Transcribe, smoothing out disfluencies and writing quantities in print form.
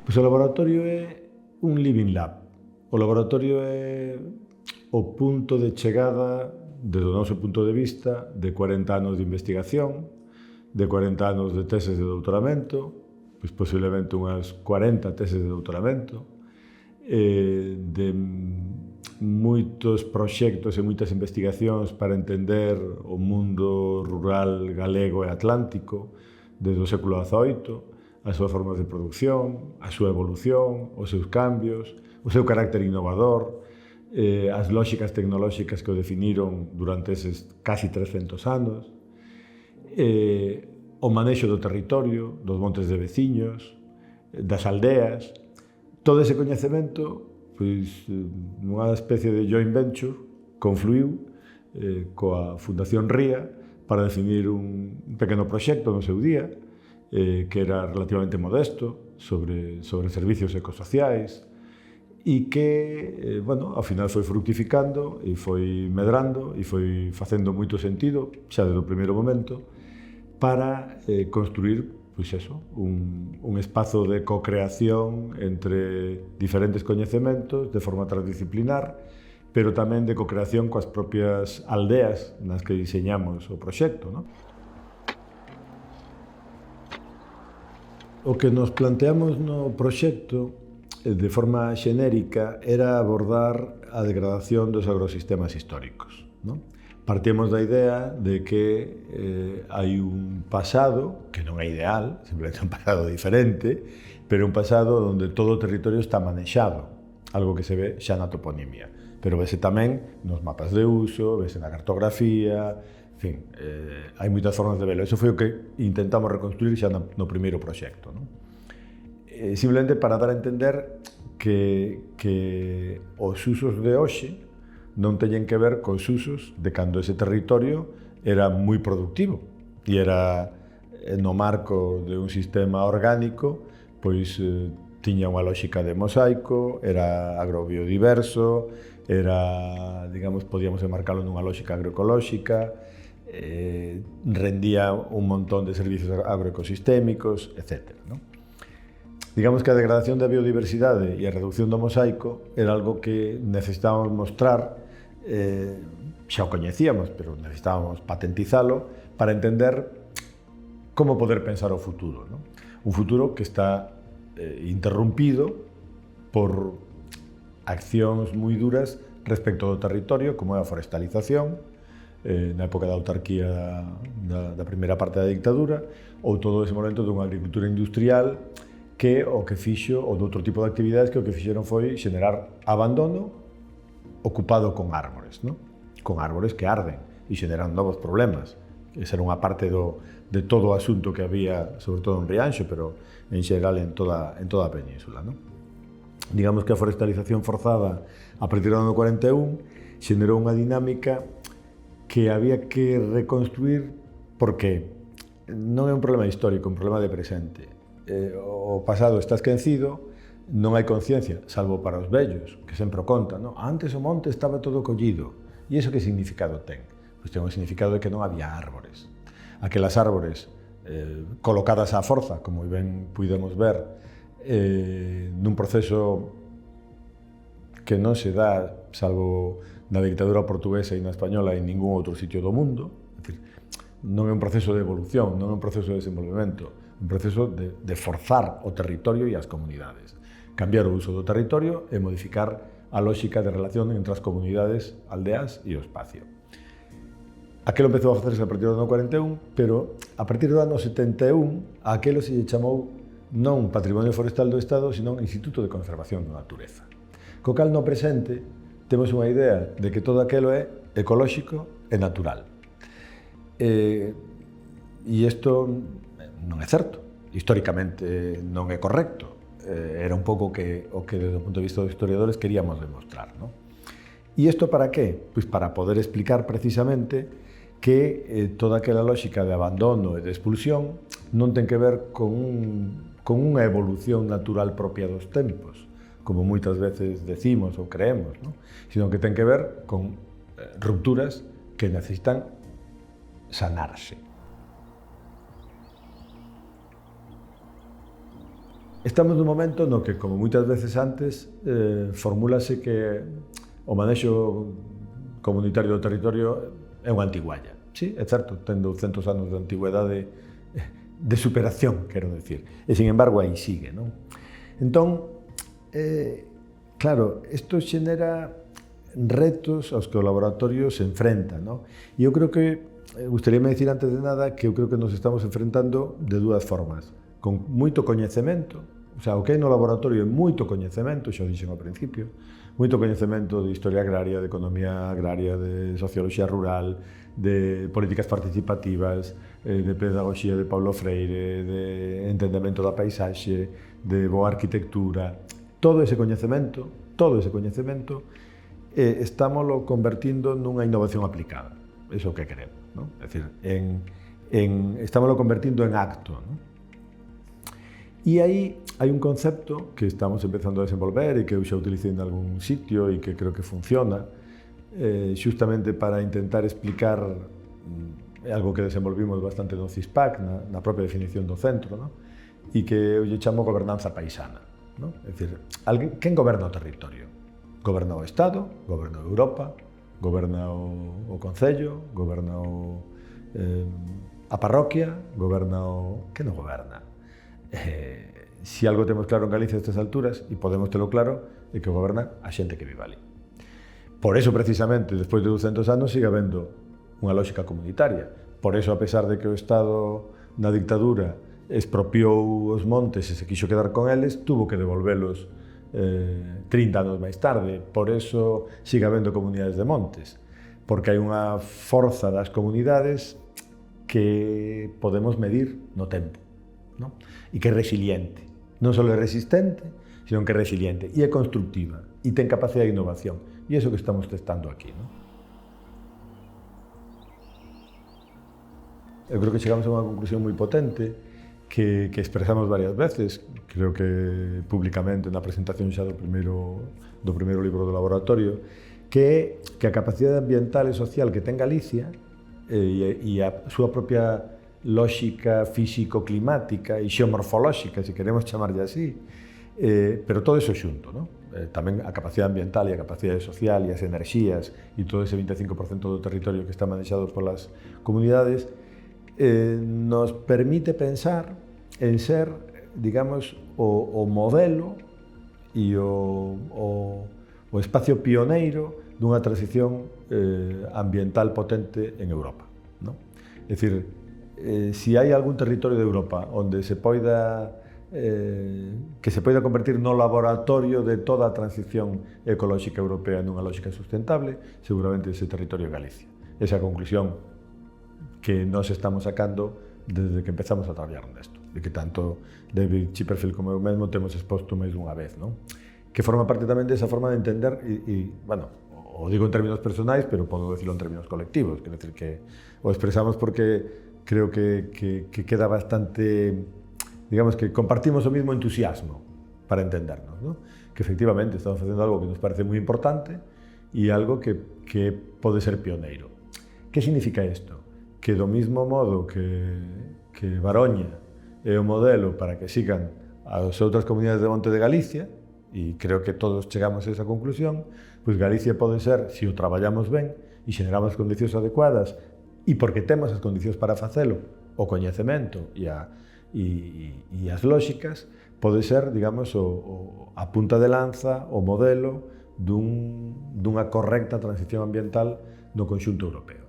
Pois o laboratorio é un living lab. O laboratorio é o punto de chegada, desde o noso punto de vista, de 40 anos de investigación, de 40 anos de teses de doutoramento, pois posiblemente unhas 40 teses de doutoramento, de moitos proxectos e moitas investigacións para entender o mundo rural galego e atlántico desde o século XVIII, as súas formas de producción, a súa evolución, os seus cambios, o seu carácter innovador, as lóxicas tecnolóxicas que o definiron durante eses casi 300 anos, o manexo do territorio, dos montes de veciños, das aldeas. Todo ese coñecemento, pois, nunha especie de joint venture, confluiu coa Fundación Ría para definir un pequeno proxecto no seu día, que era relativamente modesto, sobre servicios ecosociais, e que, bueno, ao final foi fructificando e foi medrando e foi facendo moito sentido, xa desde o primeiro momento, para construir, pois eso, un espazo de co-creación entre diferentes coñecementos de forma transdisciplinar, pero tamén de co-creación coas propias aldeas nas que diseñamos o proxecto, non? O que nos planteamos no proxecto, de forma xenérica, era abordar a degradación dos agrosistemas históricos, non? Partimos da idea de que hai un pasado, que non é ideal, simplemente un pasado diferente, pero un pasado onde todo o territorio está manexado, algo que se ve xa na toponimia, pero vese tamén nos mapas de uso, vese na cartografía, en fin, hai moitas formas de velo. Eso foi o que intentamos reconstruir xa no primeiro proxecto, non? Simplemente para dar a entender que os usos de hoxe non teñen que ver cos usos de cando ese territorio era moi productivo e era no marco de un sistema orgánico, pois tiña unha lógica de mosaico, era agrobiodiverso, era, digamos, podíamos enmarcalo nunha lógica agroecolóxica, rendía un montón de servicios agroecosistémicos, etc., non? Digamos que a degradación da biodiversidade e a reducción do mosaico era algo que necesitábamos mostrar, xa o coñecíamos, pero necesitábamos patentizalo para entender como poder pensar o futuro, non? Un futuro que está interrompido por accións moi duras respecto do territorio, como é a forestalización, na época da autarquía da primeira parte da dictadura, ou todo ese momento dunha agricultura industrial que o que fixo, ou doutro tipo de actividades que o que fixeron foi xenerar abandono ocupado con árbores, non? Con árbores que arden e xeneran novos problemas. Esa era unha parte de todo o asunto que había, sobre todo en Rianxo, pero en xeral en toda a península, non? Digamos que a forestalización forzada a partir do ano 41 xenerou unha dinámica que había que reconstruir porque non é un problema histórico, é un problema de presente. O pasado está esquecido, non hai conciencia, salvo para os vellos, que sempre o contan, non? Antes o monte estaba todo collido. E iso que significado ten? Pois ten o significado de que non había árbores. Aquelas árbores colocadas á forza, como ben pudemos ver, nun proceso que non se dá, salvo na dictadura portuguesa e na española en ningún outro sitio do mundo. É dicir, non é un proceso de evolución, non é un proceso de desenvolvemento, é un proceso de forzar o territorio e as comunidades. Cambiar o uso do territorio e modificar a lógica de relación entre as comunidades, aldeas e o espacio. Aquelo empezou a facerse a partir do ano 41, pero a partir do ano 71, aquelo se lle chamou non Patrimonio Forestal do Estado, sino Instituto de Conservación da Natureza. Co cal no presente temos unha idea de que todo aquelo é ecolóxico e natural. E isto non é certo, históricamente non é correcto. Era un pouco o que desde o punto de vista dos historiadores queríamos demostrar, non? E isto para qué? Pois para poder explicar precisamente que toda aquela lógica de abandono e de expulsión non ten que ver con unha evolución natural propia dos tempos, como moitas veces decimos ou creemos, non? Sino que ten que ver con rupturas que necesitan sanarse. Estamos nun momento no que, como moitas veces antes, formúlase que o manexo comunitario do territorio é unha antigualla. Sí, é certo, ten 200 anos de antigüedade de superación, quero decir. E, sin embargo, aí sigue, non? Entón, claro, isto xenera retos aos que o laboratorio se enfrenta, non? E eu creo que, gustaríame dicir antes de nada, que eu creo que nos estamos enfrentando de dúas formas. Con moito coñecemento, o sea, o que hai no laboratorio é moito coñecemento, xa o dixen ao principio, moito coñecemento de historia agraria, de economía agraria, de socioloxía rural, de políticas participativas, de pedagogía de Paulo Freire, de entendemento da paisaxe, de boa arquitectura. Todo ese coñecemento, estámoslo convertindo nunha innovación aplicada. Iso é o que queremos, non? É dicir, estámoslo convertindo en acto, non? E aí hai un concepto que estamos empezando a desenvolver e que eu xa utilicei en algún sitio e que creo que funciona, xustamente para intentar explicar algo que desenvolvimos bastante no CISPAC, na propia definición do centro, non? E que eu lle chamo gobernanza paisana, non? É dicir, quen goberna o territorio? Goberna o Estado, goberna Europa, goberna o Concello, goberna a parroquia, goberna o... Que non goberna? Se algo temos claro en Galicia a estas alturas, e podemos telo claro, é que goberna a xente que vive ali. Por eso, precisamente, despois de 200 anos, sigue habendo unha lógica comunitaria. Por eso, a pesar de que o Estado, na dictadura, expropiou os montes e se quixo quedar con eles, tuvo que devolvelos 30 anos máis tarde. Por eso, sigue habendo comunidades de montes. Porque hai unha forza das comunidades que podemos medir no tempo, non? E que é resiliente. Non só é resistente, sino que é resiliente e é constructiva e ten capacidade de innovación. E é iso que estamos testando aquí, non? Eu creo que chegamos a unha conclusión moi potente que expresamos varias veces, creo que públicamente na presentación xa do primeiro libro do laboratorio, que é que a capacidade ambiental e social que ten Galicia e a súa propia lógica físico-climática e xeomorfolóxica, se queremos chamarlle así, pero todo iso xunto, non? Tamén a capacidade ambiental e a capacidade social e as enerxías e todo ese 25% do territorio que está manexado polas comunidades nos permite pensar en ser, digamos, o modelo e o espacio pioneiro dunha transición ambiental potente en Europa, non? É dicir, se hai algún territorio de Europa onde se poida que se poida convertir no laboratorio de toda a transición ecolóxica europea nunha lógica sustentable, seguramente ese territorio é Galicia. Esa conclusión que nós estamos sacando desde que empezamos a traballar nesto, e que tanto David Chipperfield como eu mesmo temos exposto máis dunha vez, non? Que forma parte tamén desa forma de entender bueno, o digo en términos personais, pero podo decirlo en términos colectivos, quero decir que o expresamos porque creo que queda bastante, digamos que compartimos o mismo entusiasmo para entendernos, ¿no? Que efectivamente estamos facendo algo que nos parece moi importante e algo que pode ser pioneiro. Que significa isto? Que do mismo modo que Baroña é o modelo para que sigan as outras comunidades de monte de Galicia, e creo que todos chegamos a esa conclusión, pois Galicia pode ser, se o traballamos ben e xeneramos condicións adecuadas, e porque temos as condicións para facelo, o coñecemento e as lóxicas, pode ser, digamos, a punta de lanza, o modelo dunha correcta transición ambiental no conxunto europeo.